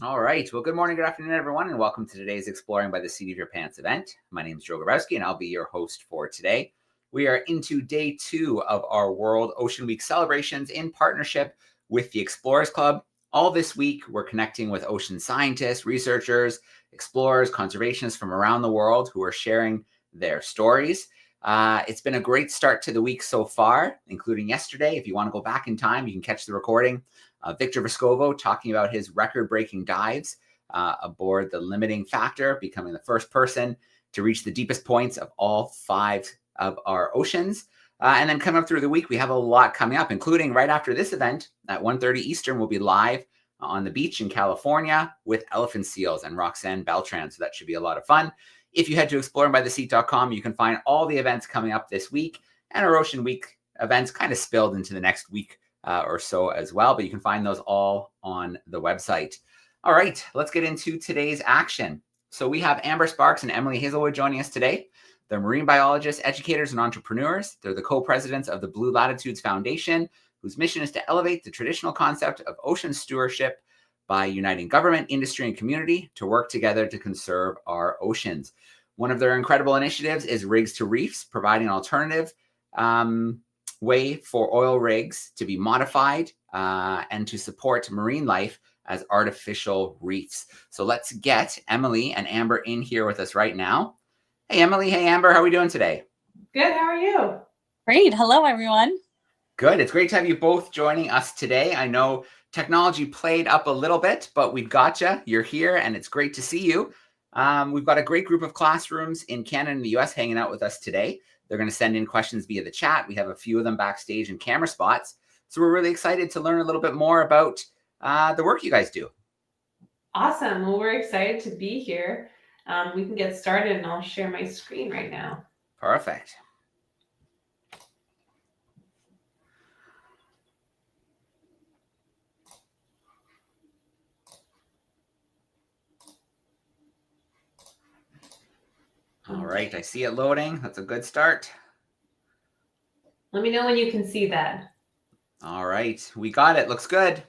All right. Well, good morning, good afternoon, everyone, and welcome to today's Exploring by the Seat of Your Pants event. My name is Joe Grabowski, and I'll be your host for today. We are into day 2 of our World Ocean Week celebrations in partnership with the Explorers Club. All this week, we're connecting with ocean scientists, researchers, explorers, conservationists from around the world who are sharing their stories. It's been a great start to the week so far, including yesterday. If you want to go back in time, you can catch the recording. Victor Vescovo talking about his record-breaking dives aboard the Limiting Factor, becoming the first person to reach the deepest points of all 5 of our oceans. And then coming up through the week, we have a lot coming up, including right after this event at 1:30 Eastern, we'll be live on the beach in California with elephant seals and Roxanne Beltran. So that should be a lot of fun. If you head to exploringbytheseat.com, you can find all the events coming up this week, and our Ocean Week events kind of spilled into the next week or so as well, but you can find those all on the website. All right, let's get into today's action. So we have Amber Sparks and Emily Hazelwood joining us today. They're marine biologists, educators, and entrepreneurs. They're the co-presidents of the Blue Latitudes Foundation, whose mission is to elevate the traditional concept of ocean stewardship by uniting government, industry, and community to work together to conserve our oceans. One of their incredible initiatives is Rigs to Reefs, providing an alternative way for oil rigs to be modified and to support marine life as artificial reefs. So let's get Emily and Amber in here with us right now. Hey, Emily. Hey, Amber. How are we doing today? Good. How are you? Great. Hello, everyone. Good. It's great to have you both joining us today. I know technology played up a little bit, but we've got you. You're here, and it's great to see you. We've got a great group of classrooms in Canada and the US hanging out with us today. They're going to send in questions via the chat. We have a few of them backstage in camera spots. So we're really excited to learn a little bit more about the work you guys do. Awesome. Well, we're excited to be here. We can get started, and I'll share my screen right now. Perfect. All right, I see it loading. That's a good start. Let me know when you can see that. All right, we got it. Looks good.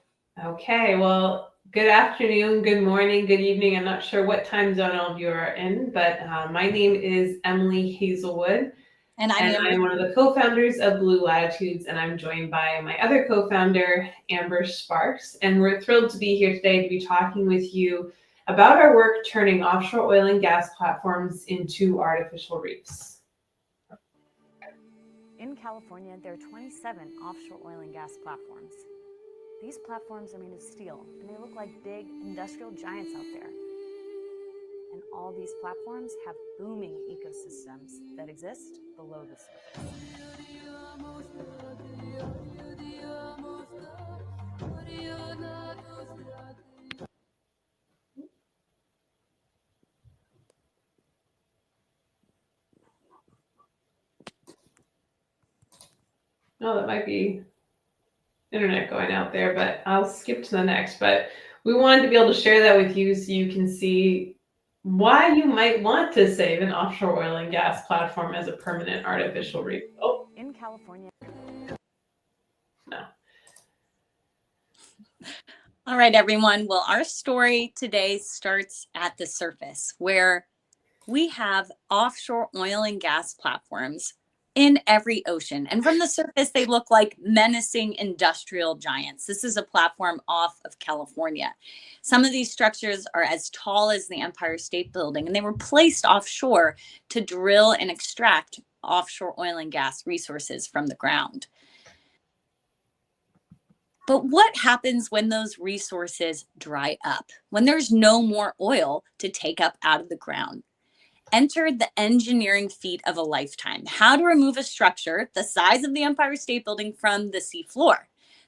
Okay, well, good afternoon, good morning, good evening. I'm not sure what time zone all of you are in, but my name is Emily Hazelwood. And I'm one of the co-founders of Blue Latitudes, and I'm joined by my other co-founder, Amber Sparks. And we're thrilled to be here today to be talking with you about our work turning offshore oil and gas platforms into artificial reefs. In California, there are 27 offshore oil and gas platforms. These platforms are made of steel, and they look like big industrial giants out there. And all these platforms have booming ecosystems that exist below the surface. Oh, that might be internet going out there, but I'll skip to the next. But we wanted to be able to share that with you so you can see why you might want to save an offshore oil and gas platform as a permanent artificial reef. Oh, in California. No. All right, everyone. Well, our story today starts at the surface, where we have offshore oil and gas platforms in every ocean. And from the surface, they look like menacing industrial giants. This is a platform off of California. Some of these structures are as tall as the Empire State Building, and they were placed offshore to drill and extract offshore oil and gas resources from the ground. But what happens when those resources dry up, when there's no more oil to take up out of the ground? Enter the engineering feat of a lifetime: how to remove a structure the size of the Empire State Building from the seafloor.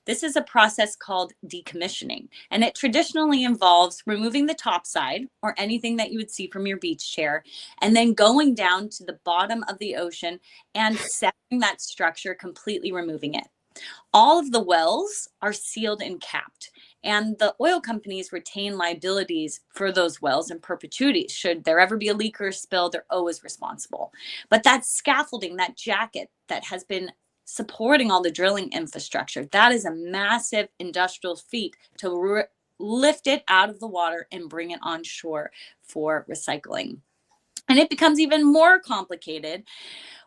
This is a process called decommissioning, and it traditionally involves removing the top side, or anything that you would see from your beach chair, and then going down to the bottom of the ocean and severing that structure, completely removing it. All of the wells are sealed and capped, and the oil companies retain liabilities for those wells in perpetuity. Should there ever be a leak or a spill, they're always responsible. But that scaffolding, that jacket that has been supporting all the drilling infrastructure, that is a massive industrial feat to lift it out of the water and bring it on shore for recycling. And it becomes even more complicated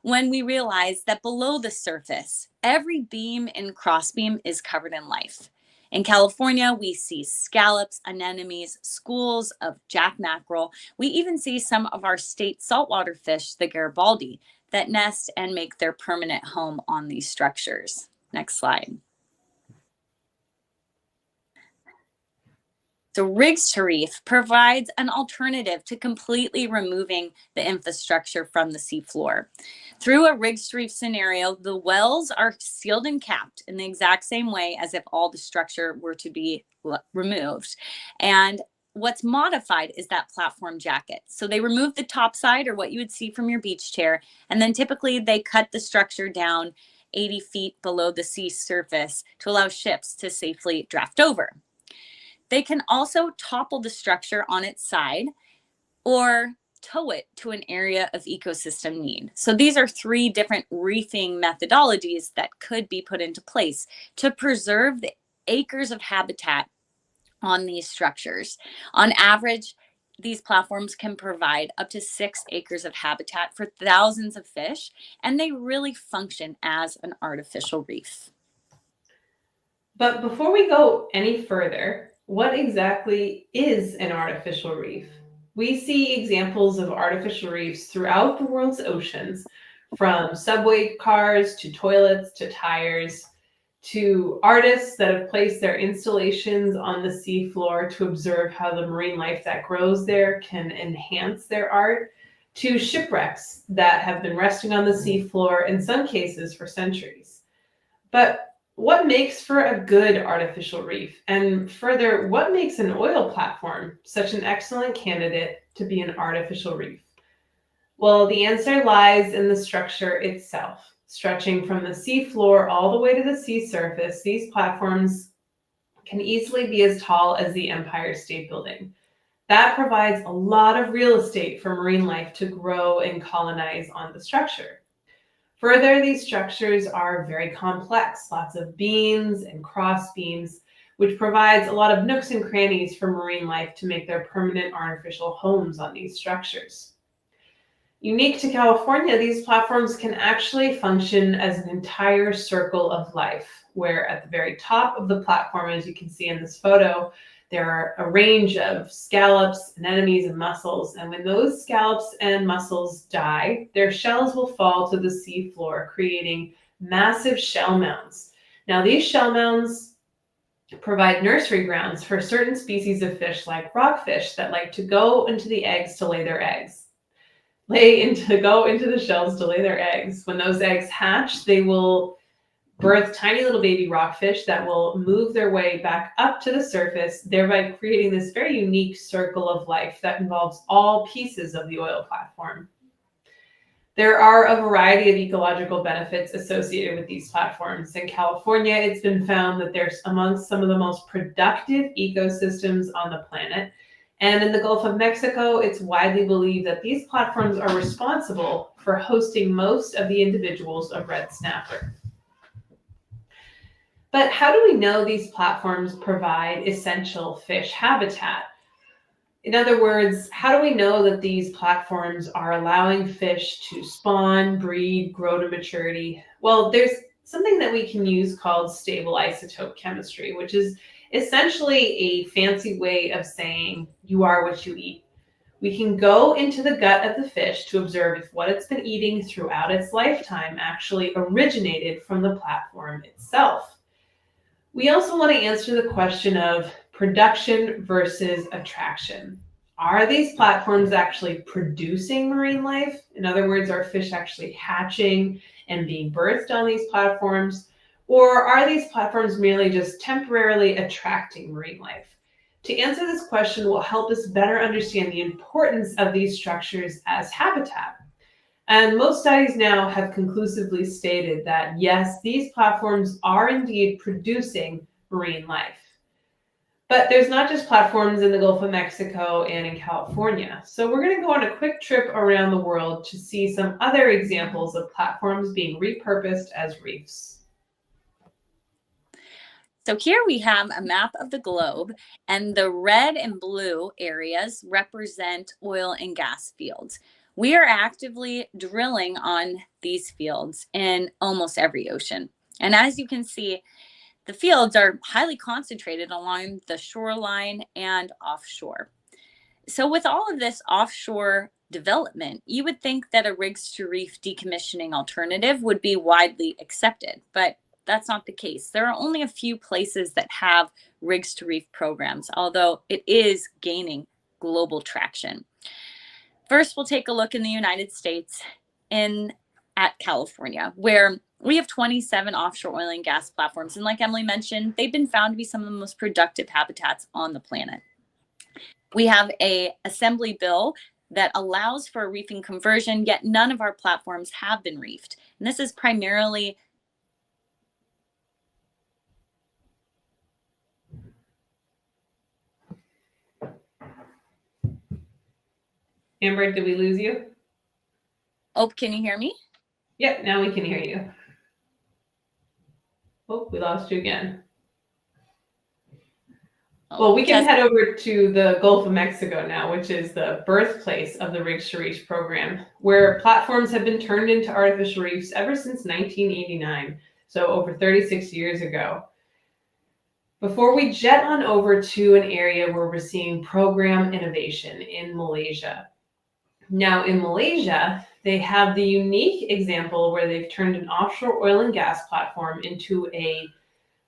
when we realize that below the surface, every beam and crossbeam is covered in life. In California, we see scallops, anemones, schools of jack mackerel. We even see some of our state saltwater fish, the Garibaldi, that nest and make their permanent home on these structures. Next slide. So rigs to reef provides an alternative to completely removing the infrastructure from the seafloor. Through a rigs to reef scenario, the wells are sealed and capped in the exact same way as if all the structure were to be removed. And what's modified is that platform jacket. So they remove the top side, or what you would see from your beach chair, and then typically they cut the structure down 80 feet below the sea surface to allow ships to safely draft over. They can also topple the structure on its side or tow it to an area of ecosystem need. So these are 3 different reefing methodologies that could be put into place to preserve the acres of habitat on these structures. On average, these platforms can provide up to 6 acres of habitat for thousands of fish, and they really function as an artificial reef. But before we go any further, what exactly is an artificial reef? We see examples of artificial reefs throughout the world's oceans, from subway cars to toilets to tires, to artists that have placed their installations on the seafloor to observe how the marine life that grows there can enhance their art, to shipwrecks that have been resting on the seafloor, in some cases for centuries. But what makes for a good artificial reef? And further, what makes an oil platform such an excellent candidate to be an artificial reef? Well, the answer lies in the structure itself. Stretching from the seafloor all the way to the sea surface, these platforms can easily be as tall as the Empire State Building. That provides a lot of real estate for marine life to grow and colonize on the structure. Further, these structures are very complex, lots of beams and cross beams, which provides a lot of nooks and crannies for marine life to make their permanent artificial homes on these structures. Unique to California, these platforms can actually function as an entire circle of life, where at the very top of the platform, as you can see in this photo, there are a range of scallops, anemones, and mussels. And when those scallops and mussels die, their shells will fall to the seafloor, creating massive shell mounds. Now, these shell mounds provide nursery grounds for certain species of fish like rockfish that like to go into the eggs to lay their eggs. Go into the shells to lay their eggs. When those eggs hatch, they will birth tiny little baby rockfish that will move their way back up to the surface, thereby creating this very unique circle of life that involves all pieces of the oil platform. There are a variety of ecological benefits associated with these platforms. In California, it's been found that they're amongst some of the most productive ecosystems on the planet. And in the Gulf of Mexico, it's widely believed that these platforms are responsible for hosting most of the individuals of red snapper. But how do we know these platforms provide essential fish habitat? In other words, how do we know that these platforms are allowing fish to spawn, breed, grow to maturity? Well, there's something that we can use called stable isotope chemistry, which is essentially a fancy way of saying you are what you eat. We can go into the gut of the fish to observe if what it's been eating throughout its lifetime actually originated from the platform itself. We also want to answer the question of production versus attraction. Are these platforms actually producing marine life? In other words, are fish actually hatching and being birthed on these platforms? Or are these platforms merely just temporarily attracting marine life? To answer this question will help us better understand the importance of these structures as habitat. And most studies now have conclusively stated that, yes, these platforms are indeed producing marine life. But there's not just platforms in the Gulf of Mexico and in California. So we're going to go on a quick trip around the world to see some other examples of platforms being repurposed as reefs. So here we have a map of the globe, and the red and blue areas represent oil and gas fields. We are actively drilling on these fields in almost every ocean. And as you can see, the fields are highly concentrated along the shoreline and offshore. So with all of this offshore development, you would think that a rigs to reef decommissioning alternative would be widely accepted, but that's not the case. There are only a few places that have rigs to reef programs, although it is gaining global traction. First, we'll take a look in the United States at California, where we have 27 offshore oil and gas platforms. And like Emily mentioned, they've been found to be some of the most productive habitats on the planet. We have an assembly bill that allows for a reefing conversion, yet none of our platforms have been reefed. And this is primarily Amber, did we lose you? Oh, can you hear me? Yep, now we can hear you. Oh, we lost you again. Well, we can head over to the Gulf of Mexico now, which is the birthplace of the Rigs to Reefs program, where platforms have been turned into artificial reefs ever since 1989, so over 36 years ago. Before we jet on over to an area where we're seeing program innovation in Malaysia. Now, in Malaysia, they have the unique example where they've turned an offshore oil and gas platform into a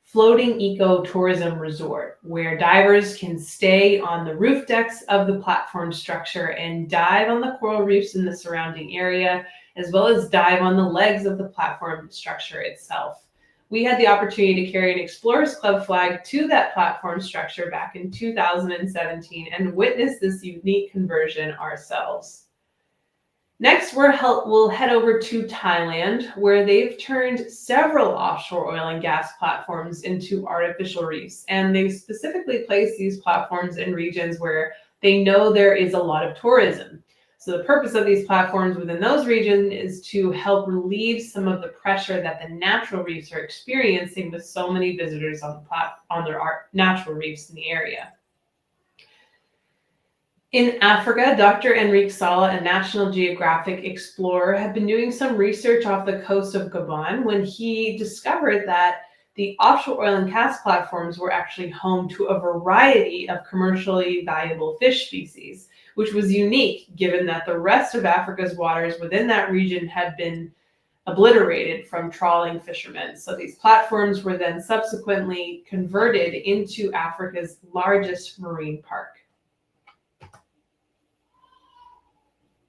floating ecotourism resort where divers can stay on the roof decks of the platform structure and dive on the coral reefs in the surrounding area, as well as dive on the legs of the platform structure itself. We had the opportunity to carry an Explorers Club flag to that platform structure back in 2017 and witness this unique conversion ourselves. Next, we'll head over to Thailand, where they've turned several offshore oil and gas platforms into artificial reefs. And they've specifically placed these platforms in regions where they know there is a lot of tourism. So the purpose of these platforms within those regions is to help relieve some of the pressure that the natural reefs are experiencing with so many visitors on their natural reefs in the area. In Africa, Dr. Enrique Sala, a National Geographic explorer, had been doing some research off the coast of Gabon when he discovered that the offshore oil and gas platforms were actually home to a variety of commercially valuable fish species, which was unique given that the rest of Africa's waters within that region had been obliterated from trawling fishermen. So these platforms were then subsequently converted into Africa's largest marine park.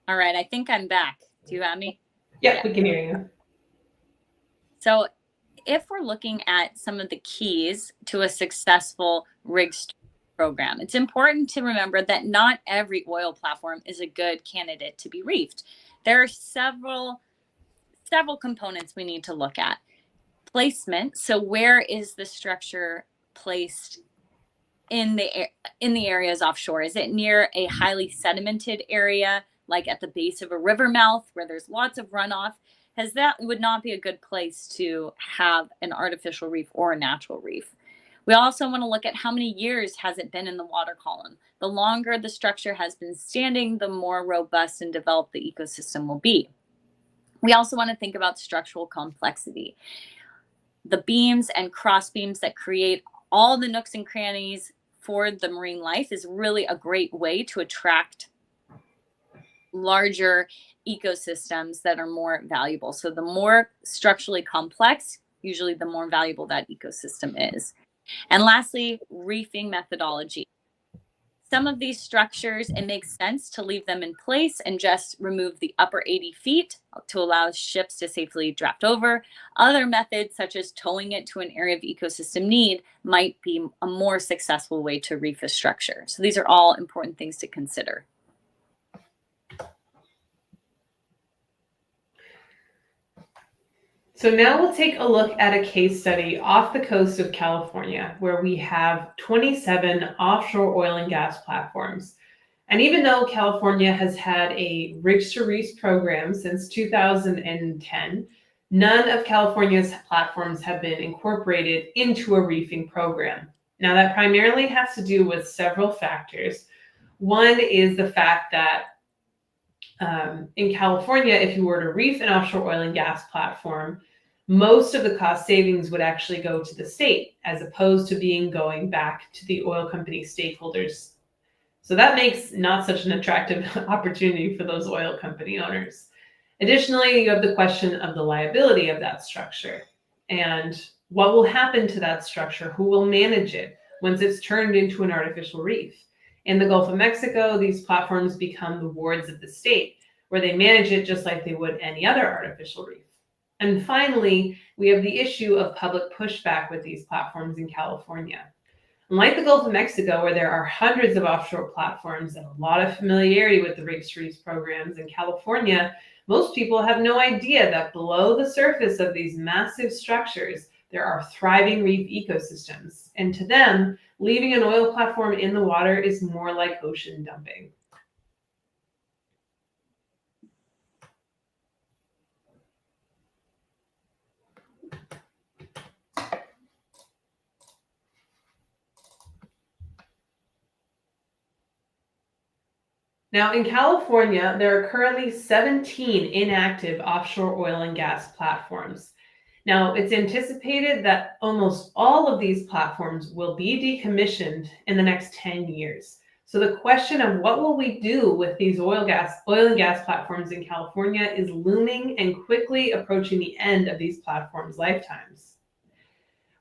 All right, I think I'm back. Do you have me? Yeah, we can hear you. So if we're looking at some of the keys to a successful rigs program, it's important to remember that not every oil platform is a good candidate to be reefed. There are several components we need to look at. Placement, so where is the structure placed in the areas offshore? Is it near a highly sedimented area, like at the base of a river mouth where there's lots of runoff? That would not be a good place to have an artificial reef or a natural reef. We also want to look at how many years has it been in the water column. The longer the structure has been standing, the more robust and developed the ecosystem will be. We also want to think about structural complexity. The beams and cross beams that create all the nooks and crannies for the marine life is really a great way to attract larger ecosystems that are more valuable. So the more structurally complex, usually the more valuable that ecosystem is. And lastly, reefing methodology. Some of these structures, it makes sense to leave them in place and just remove the upper 80 feet to allow ships to safely draft over. Other methods, such as towing it to an area of ecosystem need, might be a more successful way to reef a structure. So these are all important things to consider. So now we'll take a look at a case study off the coast of California, where we have 27 offshore oil and gas platforms. And even though California has had a rigs to reefs program since 2010, None of California's platforms have been incorporated into a reefing program. Now, that primarily has to do with several factors. One is the fact that in California, if you were to reef an offshore oil and gas platform, most of the cost savings would actually go to the state as opposed to going back to the oil company stakeholders. So that makes not such an attractive opportunity for those oil company owners. Additionally, you have the question of the liability of that structure and what will happen to that structure, who will manage it once it's turned into an artificial reef. In the Gulf of Mexico, these platforms become the wards of the state, where they manage it just like they would any other artificial reef. And finally, we have the issue of public pushback with these platforms in California. Unlike the Gulf of Mexico, where there are hundreds of offshore platforms and a lot of familiarity with the Reefs programs, in California, most people have no idea that below the surface of these massive structures, there are thriving reef ecosystems. And to them, leaving an oil platform in the water is more like ocean dumping. Now, in California, there are currently 17 inactive offshore oil and gas platforms. Now, it's anticipated that almost all of these platforms will be decommissioned in the next 10 years. So the question of what will we do with these oil and gas platforms in California is looming and quickly approaching the end of these platforms' lifetimes.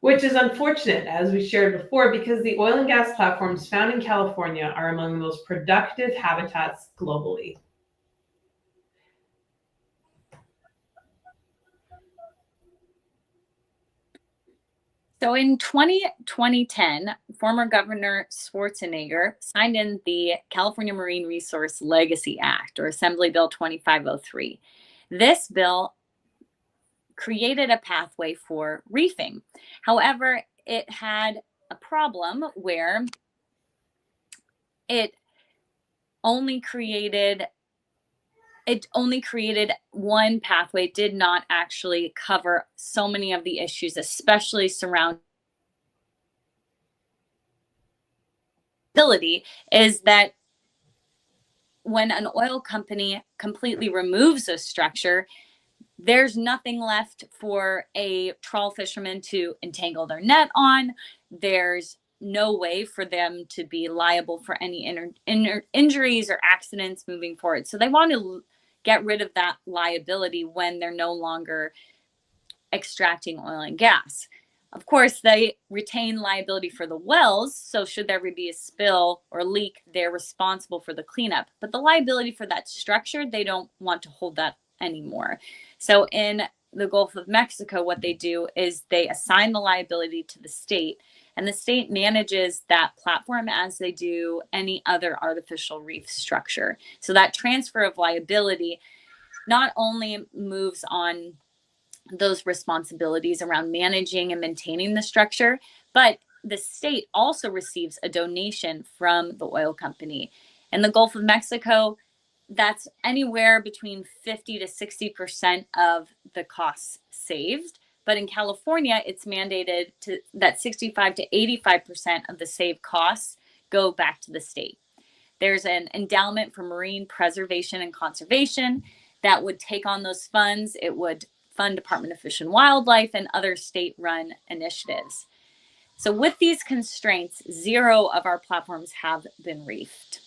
Which is unfortunate, as we shared before, because the oil and gas platforms found in California are among the most productive habitats globally. So in 2010, former Governor Schwarzenegger signed in the California Marine Resource Legacy Act, or Assembly Bill 2503. This bill created a pathway for reefing. However, it had a problem where it only created one pathway. It did not actually cover so many of the issues, especially surrounding is that when an oil company completely removes a structure, there's nothing left for a trawl fisherman to entangle their net on. There's no way for them to be liable for any injuries or accidents moving forward. So they want to get rid of that liability when they're no longer extracting oil and gas. Of course, they retain liability for the wells, so should there be a spill or leak, they're responsible for the cleanup. But the liability for that structure, they don't want to hold that anymore. So in the Gulf of Mexico, what they do is they assign the liability to the state, and the state manages that platform as they do any other artificial reef structure. So that transfer of liability not only moves on those responsibilities around managing and maintaining the structure, but the state also receives a donation from the oil company. In the Gulf of Mexico, that's anywhere between 50 to 60% of the costs saved. But in California, it's mandated that 65 to 85% of the saved costs go back to the state. There's an endowment for marine preservation and conservation that would take on those funds. It would fund Department of Fish and Wildlife and other state-run initiatives. So with these constraints, 0 of our platforms have been reefed.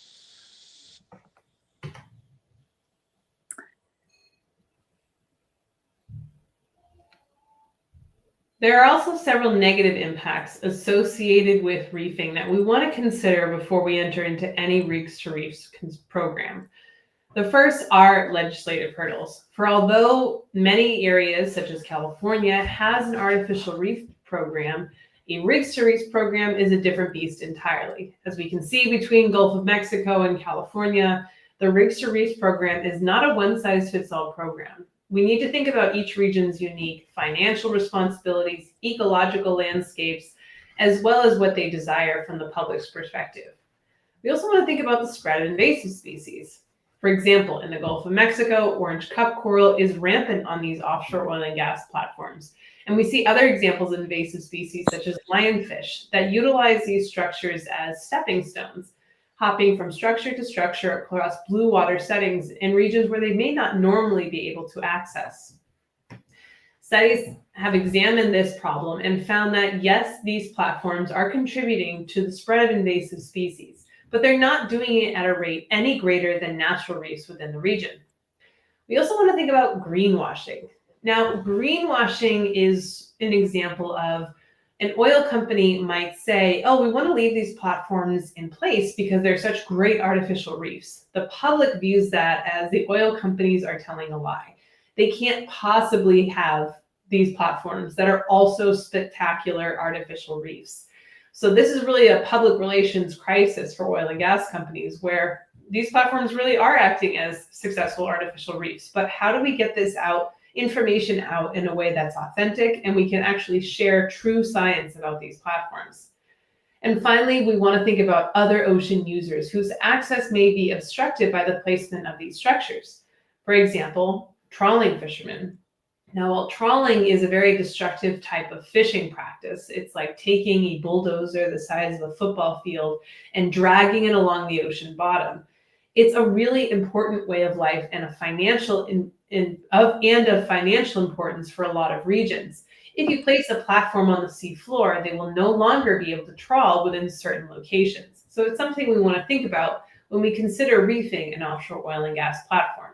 There are also several negative impacts associated with reefing that we want to consider before we enter into any Reefs to Reefs program. The first are legislative hurdles. For although many areas, such as California, has an artificial reef program, a Reefs to Reefs program is a different beast entirely. As we can see between Gulf of Mexico and California, the Reefs to Reefs program is not a one-size-fits-all program. We need to think about each region's unique financial responsibilities, ecological landscapes, as well as what they desire from the public's perspective. We also want to think about the spread of invasive species. For example, in the Gulf of Mexico, orange cup coral is rampant on these offshore oil and gas platforms. And we see other examples of invasive species such as lionfish that utilize these structures as stepping stones, hopping from structure to structure across blue water settings in regions where they may not normally be able to access. Studies have examined this problem and found that yes, these platforms are contributing to the spread of invasive species, but they're not doing it at a rate any greater than natural reefs within the region. We also want to think about greenwashing. Now, greenwashing is an example of an oil company might say, oh, we want to leave these platforms in place because they're such great artificial reefs. The public views that as the oil companies are telling a lie. They can't possibly have these platforms that are also spectacular artificial reefs. So this is really a public relations crisis for oil and gas companies where these platforms really are acting as successful artificial reefs. But how do we get this information out in a way that's authentic and we can actually share true science about these platforms? And finally, we want to think about other ocean users whose access may be obstructed by the placement of these structures. For example, trawling fishermen. Now, while trawling is a very destructive type of fishing practice, it's like taking a bulldozer the size of a football field and dragging it along the ocean bottom. It's a really important way of life and a financial of financial importance for a lot of regions. If you place a platform on the sea floor, they will no longer be able to trawl within certain locations. So it's something we want to think about when we consider reefing an offshore oil and gas platform.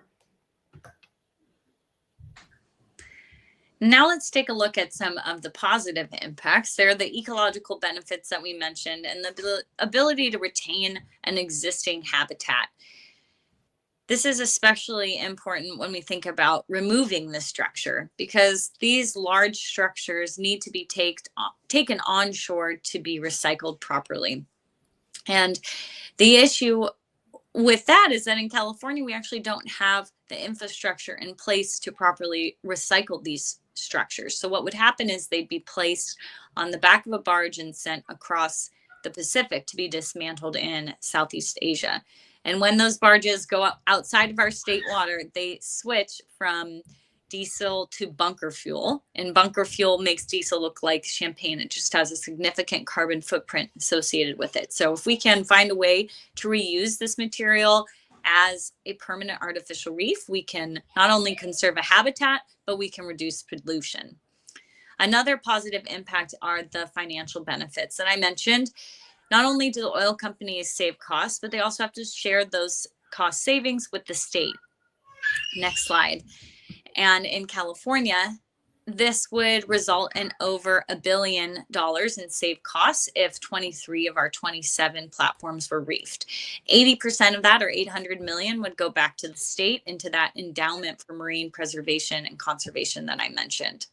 Now let's take a look at some of the positive impacts. There are the ecological benefits that we mentioned and the ability to retain an existing habitat. This is especially important when we think about removing the structure because these large structures need to be taken onshore to be recycled properly. And the issue with that is that in California, we actually don't have the infrastructure in place to properly recycle these structures. So what would happen is they'd be placed on the back of a barge and sent across the Pacific to be dismantled in Southeast Asia. And when those barges go outside of our state water, they switch from diesel to bunker fuel. And bunker fuel makes diesel look like champagne. It just has a significant carbon footprint associated with it. So if we can find a way to reuse this material as a permanent artificial reef, we can not only conserve a habitat, but we can reduce pollution. Another positive impact are the financial benefits that I mentioned. Not only do the oil companies save costs, but they also have to share those cost savings with the state. Next slide. And in California, this would result in over $1 billion in saved costs if 23 of our 27 platforms were reefed. 80% of that, or 800 million, would go back to the state into that endowment for marine preservation and conservation that I mentioned.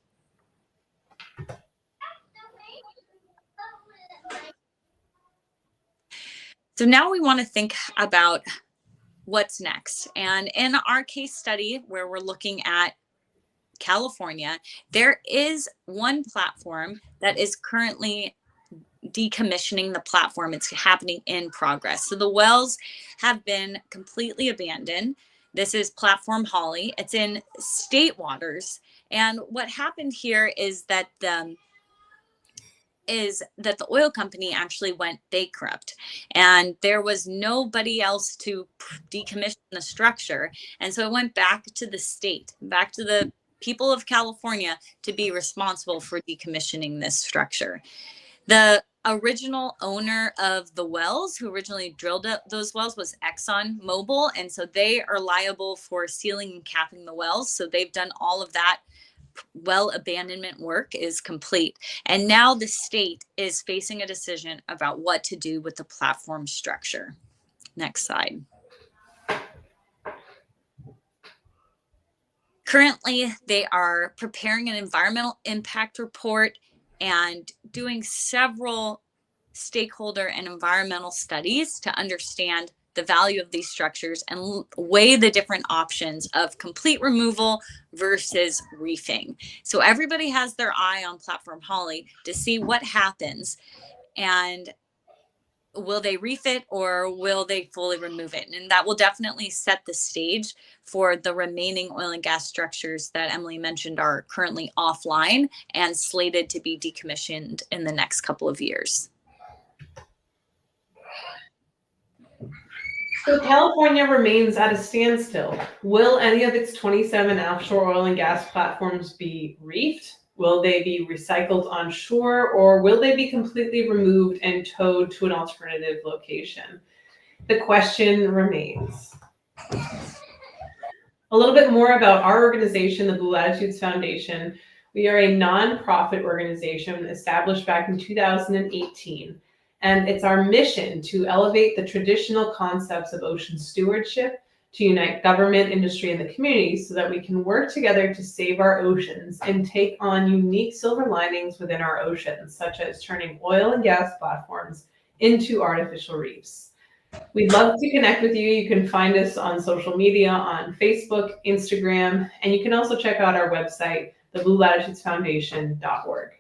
So now we want to think about what's next. And in our case study where we're looking at California, there is one platform that is currently decommissioning the platform. It's happening in progress. So the wells have been completely abandoned. This is platform Holly. It's in state waters. And what happened here is that the oil company actually went bankrupt and there was nobody else to decommission the structure. And so it went back to the state, back to the people of California to be responsible for decommissioning this structure. The original owner of the wells, who originally drilled those wells, was ExxonMobil. And so they are liable for sealing and capping the wells. So they've done all of that. Well abandonment work is complete. And now the state is facing a decision about what to do with the platform structure. Next slide. Currently, they are preparing an environmental impact report and doing several stakeholder and environmental studies to understand the value of these structures and weigh the different options of complete removal versus reefing. So everybody has their eye on platform Holly to see what happens. And will they reef it or will they fully remove it? And that will definitely set the stage for the remaining oil and gas structures that Emily mentioned are currently offline and slated to be decommissioned in the next couple of years. So California remains at a standstill. Will any of its 27 offshore oil and gas platforms be reefed? Will they be recycled on shore, or will they be completely removed and towed to an alternative location? The question remains. A little bit more about our organization, the Blue Latitudes Foundation. We are a nonprofit organization established back in 2018, and it's our mission to elevate the traditional concepts of ocean stewardship, to unite government, industry, and the community so that we can work together to save our oceans and take on unique silver linings within our oceans, such as turning oil and gas platforms into artificial reefs. We'd love to connect with you. You can find us on social media, on Facebook, Instagram, and you can also check out our website, thebluelatitudesfoundation.org.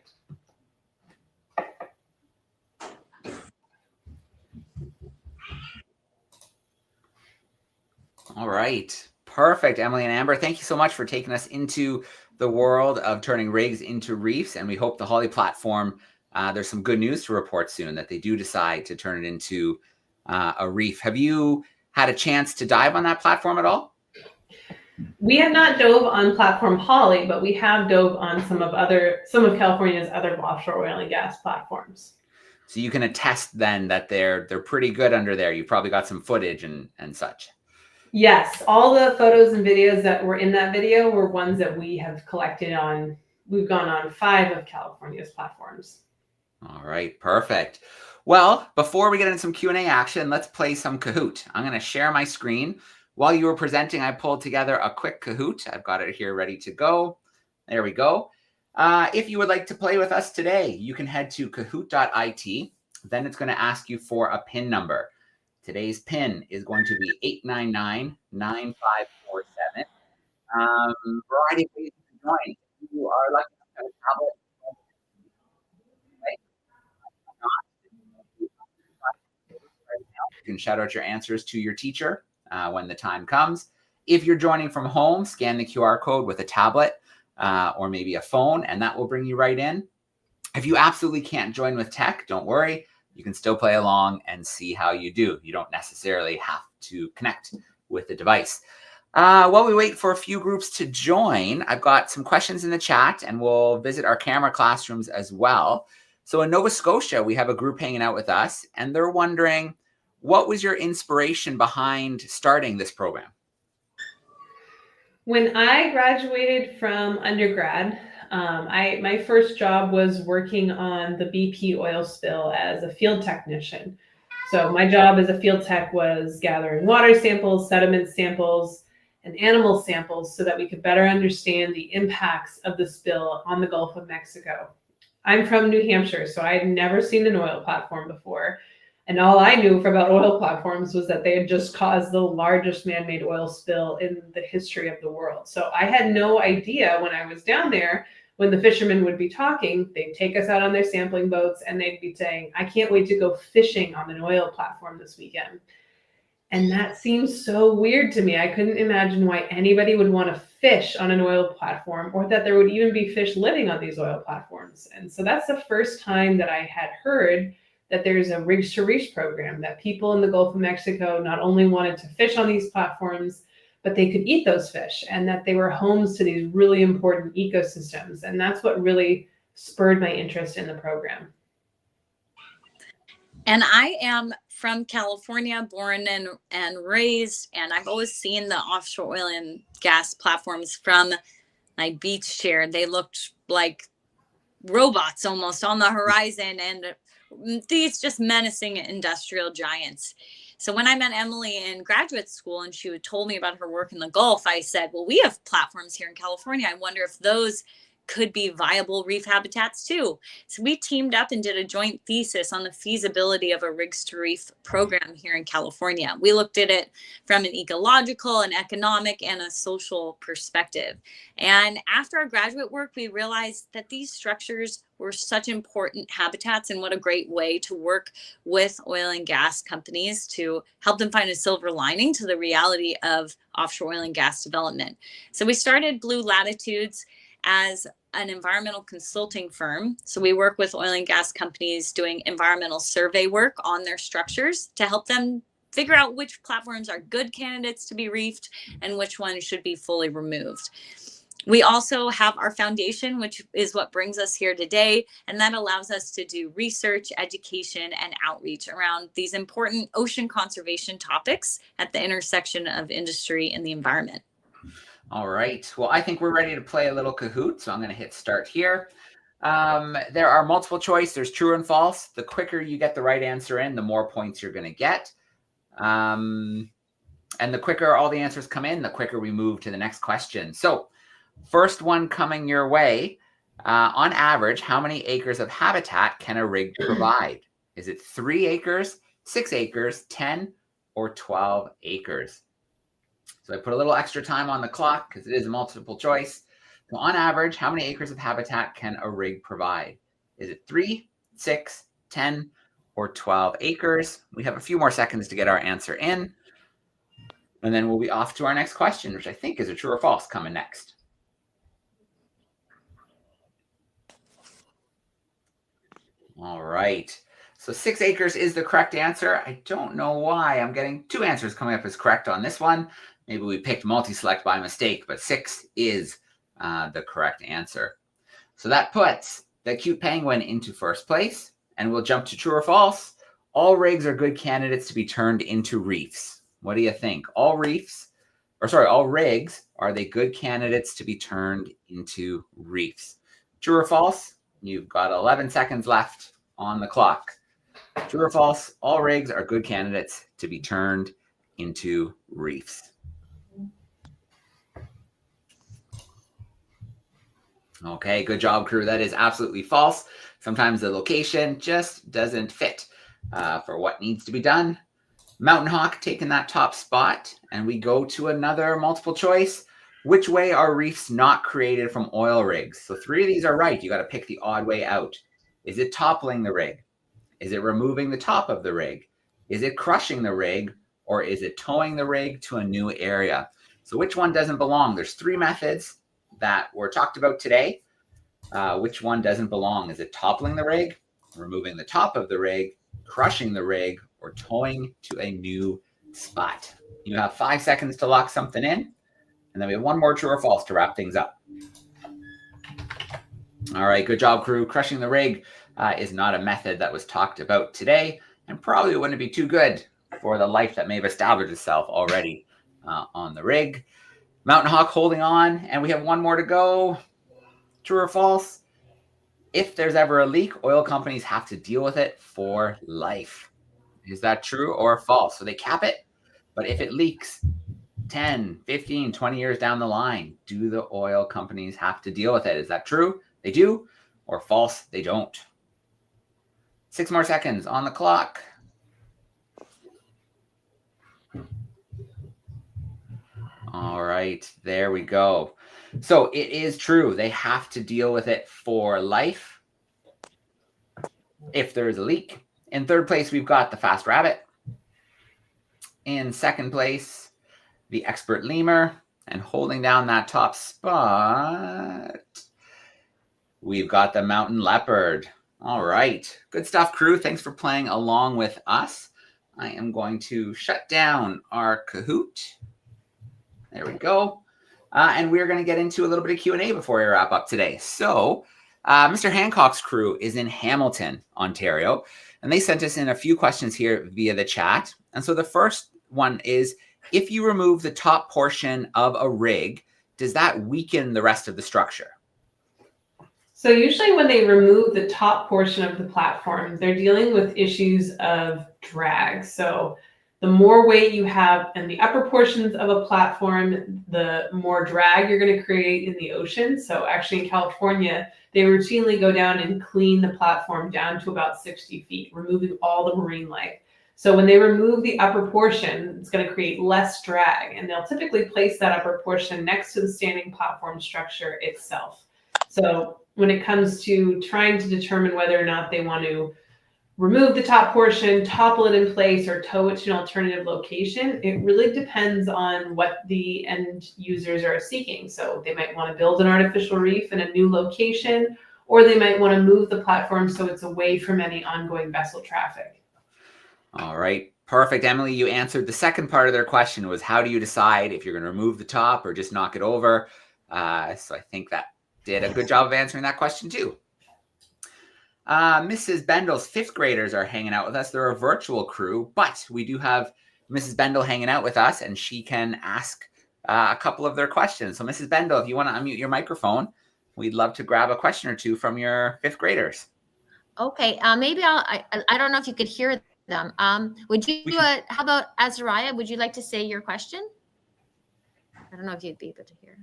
All right. Perfect, Emily and Amber. Thank you so much for taking us into the world of turning rigs into reefs. And we hope the Holly platform, there's some good news to report soon that they do decide to turn it into a reef. Have you had a chance to dive on that platform at all? We have not dove on platform Holly, but we have dove on some of California's other offshore oil and gas platforms. So you can attest then that they're pretty good under there. You probably got some footage and such. Yes, all the photos and videos that were in that video were ones that we have collected on. We've gone on 5 of California's platforms. All right, perfect. Well, before we get into some Q&A action, let's play some Kahoot. I'm going to share my screen. While you were presenting, I pulled together a quick Kahoot. I've got it here ready to go. There we go. If you would like to play with us today, you can head to kahoot.it. Then it's going to ask you for a PIN number. Today's PIN is going to be 899-9547. Variety of ways to join. If you are lucky enough to have a tablet, you can shout out your answers to your teacher when the time comes. If you're joining from home, scan the QR code with a tablet or maybe a phone, and that will bring you right in. If you absolutely can't join with tech, don't worry. You can still play along and see how you do. You don't necessarily have to connect with the device. While we wait for a few groups to join, I've got some questions in the chat, and we'll visit our camera classrooms as well. So in Nova Scotia, we have a group hanging out with us, and they're wondering, what was your inspiration behind starting this program? When I graduated from undergrad, my first job was working on the BP oil spill as a field technician. So my job as a field tech was gathering water samples, sediment samples, and animal samples so that we could better understand the impacts of the spill on the Gulf of Mexico. I'm from New Hampshire, so I had never seen an oil platform before. And all I knew about oil platforms was that they had just caused the largest man-made oil spill in the history of the world. So I had no idea when I was down there, when the fishermen would be talking, they'd take us out on their sampling boats and they'd be saying, I can't wait to go fishing on an oil platform this weekend. And that seems so weird to me. I couldn't imagine why anybody would want to fish on an oil platform, or that there would even be fish living on these oil platforms. And so that's the first time that I had heard that there's a rigs to reefs program, that people in the Gulf of Mexico not only wanted to fish on these platforms, but they could eat those fish, and that they were homes to these really important ecosystems. And that's what really spurred my interest in the program. And I am from California, born and raised, and I've always seen the offshore oil and gas platforms from my beach chair. They looked like robots almost on the horizon, and these just menacing industrial giants. So when I met Emily in graduate school and she told me about her work in the Gulf, I said, well, we have platforms here in California. I wonder if those could be viable reef habitats too. So we teamed up and did a joint thesis on the feasibility of a rigs to reef program here in California. We looked at it from an ecological, an economic, and a social perspective. And after our graduate work, we realized that these structures were such important habitats, and what a great way to work with oil and gas companies to help them find a silver lining to the reality of offshore oil and gas development. So we started Blue Latitudes as an environmental consulting firm. So we work with oil and gas companies doing environmental survey work on their structures to help them figure out which platforms are good candidates to be reefed and which ones should be fully removed. We also have our foundation, which is what brings us here today, and that allows us to do research, education, and outreach around these important ocean conservation topics at the intersection of industry and the environment. All right. Well, I think we're ready to play a little Kahoot, so I'm going to hit start here. There are multiple choice. There's true and false. The quicker you get the right answer in, the more points you're going to get. And the quicker all the answers come in, the quicker we move to the next question. So first one coming your way. On average, how many acres of habitat can a rig provide? Is it 3 acres, 6 acres, 10, or 12 acres? So I put a little extra time on the clock because it is a multiple choice. So on average, how many acres of habitat can a rig provide? Is it 3, 6, 10, or 12 acres? We have a few more seconds to get our answer in. And then we'll be off to our next question, which I think is a true or false coming next. All right. So 6 acres is the correct answer. I don't know why I'm getting 2 answers coming up as correct on this one. Maybe we picked multi-select by mistake, but 6 is the correct answer. So that puts the cute penguin into first place, and we'll jump to true or false. All rigs are good candidates to be turned into reefs. What do you think? All rigs, are they good candidates to be turned into reefs? True or false? You've got 11 seconds left on the clock. True or false? All rigs are good candidates to be turned into reefs. Okay, good job, crew. That is absolutely false. Sometimes the location just doesn't fit for what needs to be done. Mountain Hawk taking that top spot, and we go to another multiple choice. Which way are reefs not created from oil rigs? So 3 of these are right. You got to pick the odd way out. Is it toppling the rig? Is it removing the top of the rig? Is it crushing the rig? Or is it towing the rig to a new area? So which one doesn't belong? There's 3 methods that were talked about today. Which one doesn't belong? Is it toppling the rig, removing the top of the rig, crushing the rig, or towing to a new spot? You have 5 seconds to lock something in, and then we have one more true or false to wrap things up. All right, good job, crew. Crushing the rig is not a method that was talked about today, and probably wouldn't be too good for the life that may have established itself already on the rig. Mountain Hawk holding on, and we have one more to go. True or false? If there's ever a leak, oil companies have to deal with it for life. Is that true or false? So they cap it, but if it leaks 10, 15, 20 years down the line, do the oil companies have to deal with it? Is that true? They do, or false? They don't. 6 more seconds on the clock. All right, there we go. So it is true. They have to deal with it for life if there is a leak. In third place, we've got the Fast Rabbit. In second place, the Expert Lemur. And holding down that top spot, we've got the Mountain Leopard. All right. Good stuff, crew. Thanks for playing along with us. I am going to shut down our Kahoot. There we go. And we're going to get into a little bit of Q&A before we wrap up today. So Mr. Hancock's crew is in Hamilton, Ontario, and they sent us in a few questions here via the chat. And so the first one is, if you remove the top portion of a rig, does that weaken the rest of the structure? So usually when they remove the top portion of the platform, they're dealing with issues of drag. So the more weight you have in the upper portions of a platform, the more drag you're going to create in the ocean. So actually in California, they routinely go down and clean the platform down to about 60 feet, removing all the marine life. So when they remove the upper portion, it's going to create less drag, and they'll typically place that upper portion next to the standing platform structure itself. So when it comes to trying to determine whether or not they want to remove the top portion, topple it in place, or tow it to an alternative location, it really depends on what the end users are seeking. So they might want to build an artificial reef in a new location, or they might want to move the platform so it's away from any ongoing vessel traffic. All right. Perfect. Emily, you answered the second part of their question, was how do you decide if you're going to remove the top or just knock it over? So I think that did a good job of answering that question too. Mrs. Bendel's fifth graders are hanging out with us. They're a virtual crew, but we do have Mrs. Bendel hanging out with us, and she can ask a couple of their questions. So Mrs. Bendel, if you want to unmute your microphone, we'd love to grab a question or two from your fifth graders. Okay, maybe I don't know if you could hear them. Would you, how about Azariah, would you like to say your question? I don't know if you'd be able to hear.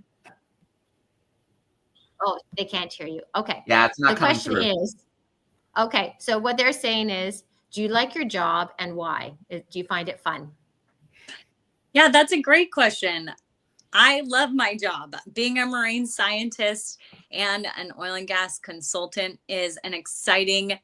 Oh, they can't hear you. Okay. Yeah, it's not coming through. The question is, okay, so what they're saying is, do you like your job and why? Do you find it fun? Yeah, that's a great question. I love my job. Being a marine scientist and an oil and gas consultant is an exciting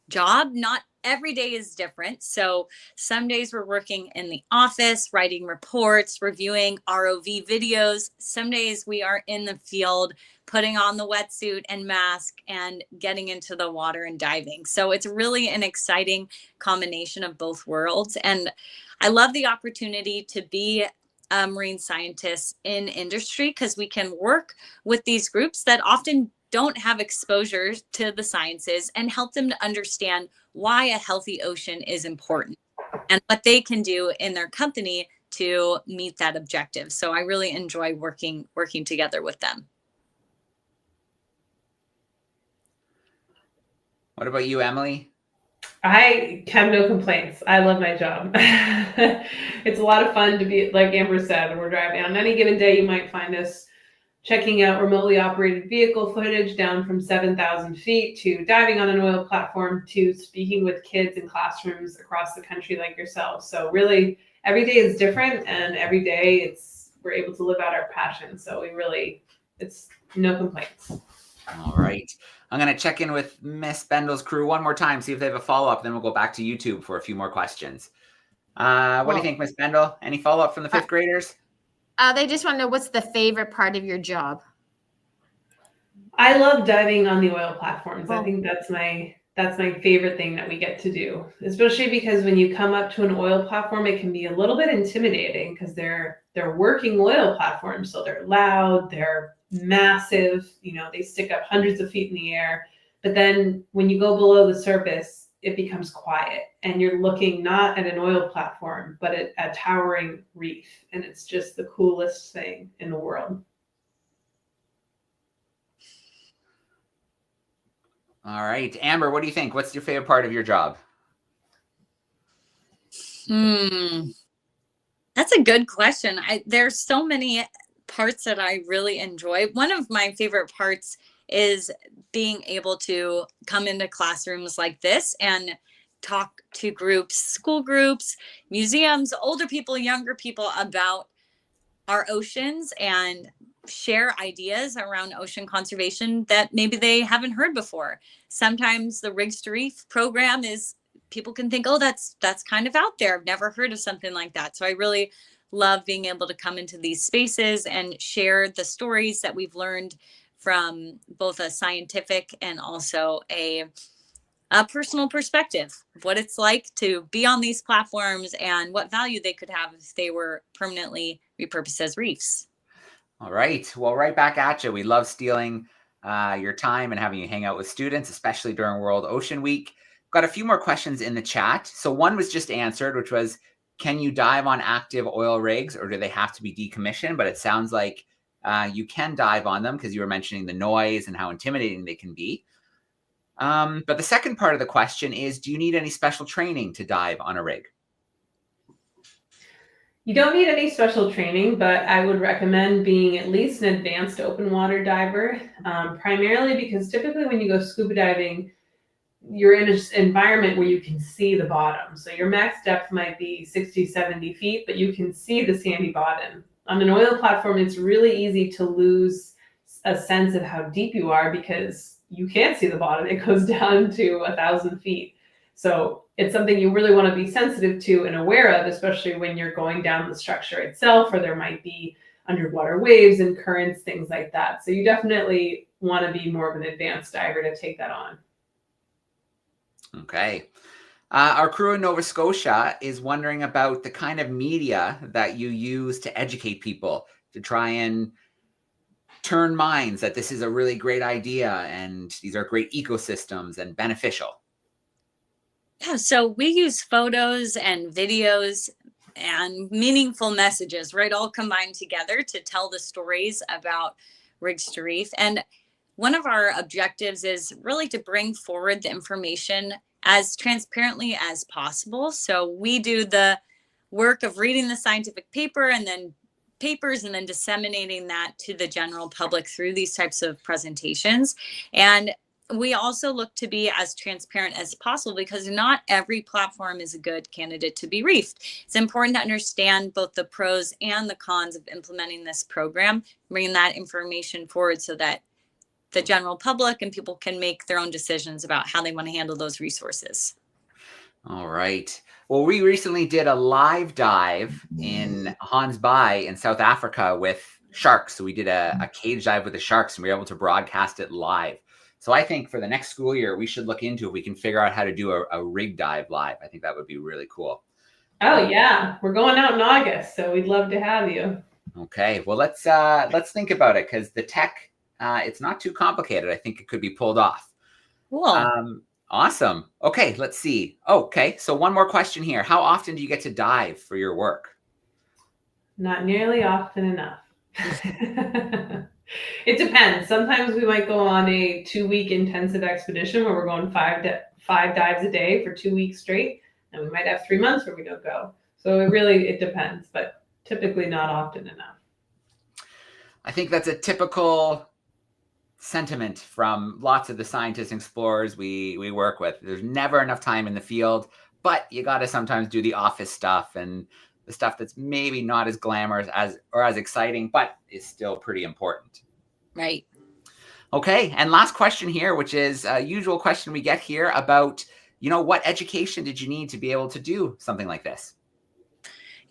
job. Not every day is different. So some days we're working in the office, writing reports, reviewing ROV videos. Some days we are in the field, putting on the wetsuit and mask and getting into the water and diving. So it's really an exciting combination of both worlds. And I love the opportunity to be a marine scientist in industry, because we can work with these groups that often don't have exposure to the sciences and help them to understand why a healthy ocean is important and what they can do in their company to meet that objective. So I really enjoy working together with them. What about you, Emily? I have no complaints. I love my job. It's a lot of fun to be, like Amber said, when we're driving. On any given day, you might find us checking out remotely operated vehicle footage down from 7,000 feet, to diving on an oil platform, to speaking with kids in classrooms across the country like yourself. So really, every day is different, and every day we're able to live out our passion. So it's no complaints. All right. I'm going to check in with Miss Bendel's crew one more time, see if they have a follow-up, then we'll go back to YouTube for a few more questions. What do you think, Miss Bendel? Any follow-up from the fifth graders? They just want to know, what's the favorite part of your job? I love diving on the oil platforms. I think that's my favorite thing that we get to do, especially because when you come up to an oil platform, it can be a little bit intimidating because they're working oil platforms. So they're loud, they're massive, they stick up hundreds of feet in the air. But then when you go below the surface, it becomes quiet, and you're looking not at an oil platform, but at a towering reef. And it's just the coolest thing in the world. All right. Amber, what do you think? What's your favorite part of your job? That's a good question. There's so many parts that I really enjoy. One of my favorite parts is being able to come into classrooms like this and talk to groups, school groups, museums, older people, younger people, about our oceans and share ideas around ocean conservation that maybe they haven't heard before. Sometimes the Rigs to Reef program people can think, oh, that's kind of out there. I've never heard of something like that. So I really love being able to come into these spaces and share the stories that we've learned from both a scientific and also a personal perspective of what it's like to be on these platforms and what value they could have if they were permanently repurposed as reefs. All right. Well, right back at you. We love stealing your time and having you hang out with students, especially during World Ocean Week. Got a few more questions in the chat. So one was just answered, which was, can you dive on active oil rigs, or do they have to be decommissioned? But it sounds like you can dive on them, because you were mentioning the noise and how intimidating they can be. But the second part of the question is, do you need any special training to dive on a rig? You don't need any special training, but I would recommend being at least an advanced open water diver, primarily because typically when you go scuba diving, you're in an environment where you can see the bottom. So your max depth might be 60, 70 feet, but you can see the sandy bottom. On an oil platform, it's really easy to lose a sense of how deep you are because you can't see the bottom. It goes down to 1,000 feet. So it's something you really want to be sensitive to and aware of, especially when you're going down the structure itself, or there might be underwater waves and currents, things like that. So you definitely want to be more of an advanced diver to take that on. Okay. Our crew in Nova Scotia is wondering about the kind of media that you use to educate people, to try and turn minds that this is a really great idea and these are great ecosystems and beneficial. Yeah, so we use photos and videos and meaningful messages, right? All combined together to tell the stories about Rigs to Reef. And one of our objectives is really to bring forward the information as transparently as possible. So we do the work of reading the scientific papers and then disseminating that to the general public through these types of presentations. And we also look to be as transparent as possible because not every platform is a good candidate to be reefed. It's important to understand both the pros and the cons of implementing this program, bringing that information forward so that the general public and people can make their own decisions about how they want to handle those resources. All right. Well, we recently did a live dive in Hans Bay in South Africa with sharks. So we did a cage dive with the sharks and we were able to broadcast it live. So I think for the next school year, we should look into if we can figure out how to do a rig dive live. I think that would be really cool. Oh yeah, we're going out in August, so we'd love to have you. Okay, well let's think about it because the tech, it's not too complicated. I think it could be pulled off. Cool. Awesome. Okay, let's see. Okay, so one more question here. How often do you get to dive for your work? Not nearly often enough. It depends. Sometimes we might go on a 2-week intensive expedition where we're going five dives a day for 2 weeks straight, and we might have 3 months where we don't go. So it depends, but typically not often enough. I think that's a typical sentiment from lots of the scientists and explorers we work with. There's never enough time in the field, but you got to sometimes do the office stuff and the stuff that's maybe not as glamorous as exciting, but is still pretty important. Right. Okay. And last question here, which is a usual question we get here about, what education did you need to be able to do something like this?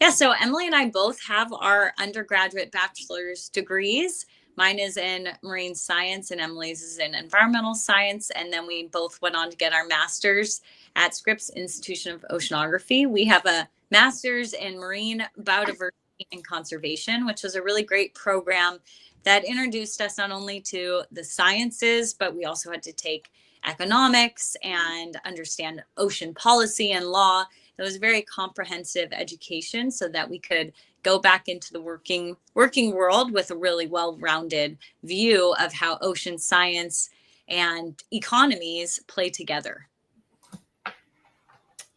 Yeah. So Emily and I both have our undergraduate bachelor's degrees. Mine is in marine science and Emily's is in environmental science. And then we both went on to get our master's at Scripps Institution of Oceanography. We have a master's in marine biodiversity and conservation, which was a really great program that introduced us not only to the sciences, but we also had to take economics and understand ocean policy and law. It was very comprehensive education so that we could go back into the working world with a really well-rounded view of how ocean science and economies play together.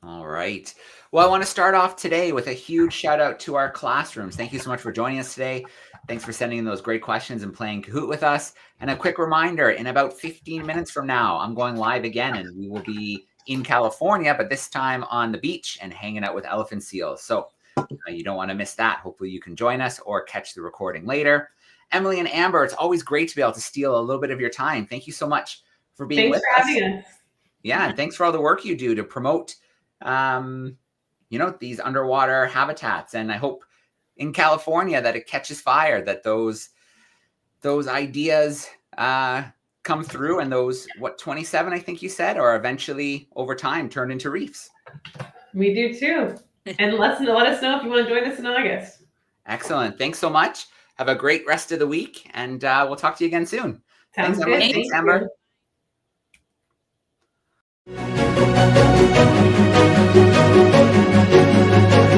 All right. Well, I want to start off today with a huge shout out to our classrooms. Thank you so much for joining us today. Thanks for sending in those great questions and playing Kahoot with us. And a quick reminder, in about 15 minutes from now, I'm going live again and we will be in California, but this time on the beach and hanging out with elephant seals. So you don't want to miss that. Hopefully you can join us or catch the recording later. Emily and Amber, it's always great to be able to steal a little bit of your time. Thank you so much for being with us. Thanks for having us. Yeah, and thanks for all the work you do to promote these underwater habitats. And I hope in California that it catches fire, that those ideas come through and those, 27, I think you said, are eventually over time turned into reefs. We do too. And let us know if you want to join us in August. Excellent. Thanks so much. Have a great rest of the week and we'll talk to you again soon. Sounds Thanks, good. Emily. Thanks, Amber. You.